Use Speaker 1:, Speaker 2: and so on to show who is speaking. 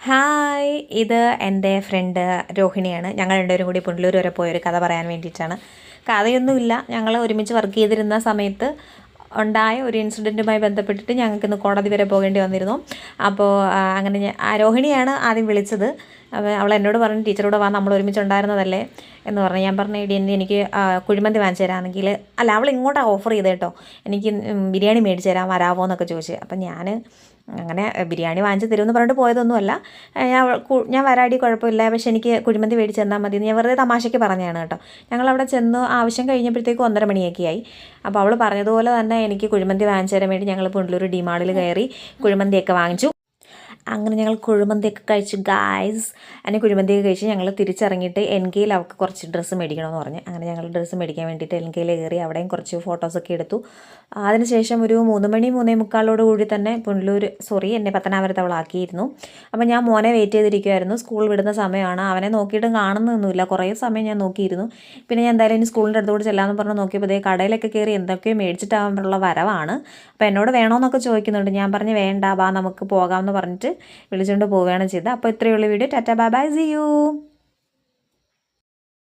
Speaker 1: Hi, ഇത് എൻ്റെ front രോഹിണിയാണ്. ഞങ്ങൾ രണ്ടുപേരും കൂടി പുനലൂർ വരെ പോയൊരു കഥ പറയാൻ വേണ്ടിയിട്ടാണ്. കഥയൊന്നുമില്ല, ഞങ്ങൾ ഒരുമിച്ച് വർക്ക് ചെയ്തിരുന്ന സമയത്ത് ഉണ്ടായ ഒരു ഇൻസിഡൻറ്റുമായി ബന്ധപ്പെട്ടിട്ട് ഞങ്ങൾക്കിന്ന് കോടതി വരെ പോകേണ്ടി വന്നിരുന്നു. അപ്പോൾ അങ്ങനെ രോഹിണിയാണ് ആദ്യം വിളിച്ചത്. അവൾ എന്നോട് പറഞ്ഞു, ടീച്ചറോട് വാ, നമ്മൾ ഒരുമിച്ചുണ്ടായിരുന്നതല്ലേ എന്ന് പറഞ്ഞു. ഞാൻ പറഞ്ഞു, ഇടി എനിക്ക് കുഴിമന്തി വാങ്ങിച്ചു തരാമെങ്കിൽ, അല്ല, അവൾ ഇങ്ങോട്ടാണ് ഓഫർ ചെയ്തത് കേട്ടോ, എനിക്ക് ബിരിയാണി മേടിച്ച് തരാൻ വരാമോ എന്നൊക്കെ ചോദിച്ചു. അപ്പം ഞാൻ അങ്ങനെ ബിരിയാണി വാങ്ങിച്ച് തരുമെന്ന് പറഞ്ഞിട്ട് പോയതൊന്നുമല്ല. ഞാൻ വരാടി, കുഴപ്പമില്ല, പക്ഷെ എനിക്ക് കുഴിമന്തി മേടിച്ച് തന്നാൽ മതി എന്ന് ഞാൻ വെറുതെ തമാശയ്ക്ക് പറഞ്ഞതാണ് കേട്ടോ. ഞങ്ങളവിടെ ചെന്ന് ആവശ്യം കഴിഞ്ഞപ്പോഴത്തേക്കും 1:30 മണിയൊക്കെ ആയി. അപ്പോൾ അവൾ പറഞ്ഞതുപോലെ തന്നെ എനിക്ക് കുഴിമന്തി വാങ്ങിച്ചു തരാൻ വേണ്ടി ഞങ്ങൾ പുനലൂർ ഡിമാർട്ടിൽ കയറി കുഴിമന്തിയൊക്കെ വാങ്ങിച്ചു. അങ്ങനെ ഞങ്ങൾ കുഴിമന്തിയൊക്കെ കഴിച്ചു ഗായ്സ്. അങ്ങനെ കുഴിമന്തിയൊക്കെ കഴിച്ച് ഞങ്ങൾ തിരിച്ചിറങ്ങിയിട്ട് എൻ കെയിൽ അവൾക്ക് കുറച്ച് ഡ്രസ്സ് മേടിക്കണമെന്ന് പറഞ്ഞ്, അങ്ങനെ ഞങ്ങൾ ഡ്രസ്സ് മേടിക്കാൻ വേണ്ടിയിട്ട് എൻ കെയിൽ കയറി. അവിടെയും കുറച്ച് ഫോട്ടോസൊക്കെ എടുത്തു. അതിനുശേഷം ഒരു 3 മണി 3:45 കൂടി തന്നെ എന്നെ പത്തനാപുരത്ത് അവളാക്കിയിരുന്നു. അപ്പോൾ ഞാൻ മോനെ വെയിറ്റ് ചെയ്തിരിക്കുമായിരുന്നു. സ്കൂൾ വിടുന്ന സമയമാണ്. അവനെ നോക്കിയിട്ടും കാണുന്നൊന്നുമില്ല. കുറേ സമയം ഞാൻ നോക്കിയിരുന്നു. പിന്നെ ഞാൻ എന്തായാലും ഇനി സ്കൂളിൻ്റെ അടുത്തോട് ചെല്ലാമെന്ന് പറഞ്ഞ് നോക്കിയപ്പോൾ അതേ കടയിലൊക്കെ കയറി എന്തൊക്കെയോ മേടിച്ചിട്ടാകുമ്പോഴുള്ള വരവാണ്. അപ്പോൾ എന്നോട് വേണമെന്നൊക്കെ ചോദിക്കുന്നുണ്ട്. ഞാൻ പറഞ്ഞ് വേണ്ട, ബാ നമുക്ക് പോകാമെന്ന് പറഞ്ഞിട്ട് വിളിച്ചുകൊണ്ട് പോവുകയാണ് ചെയ്തത്. അപ്പോൾ ഇത്രയുള്ള video. Tata, bye bye, see U.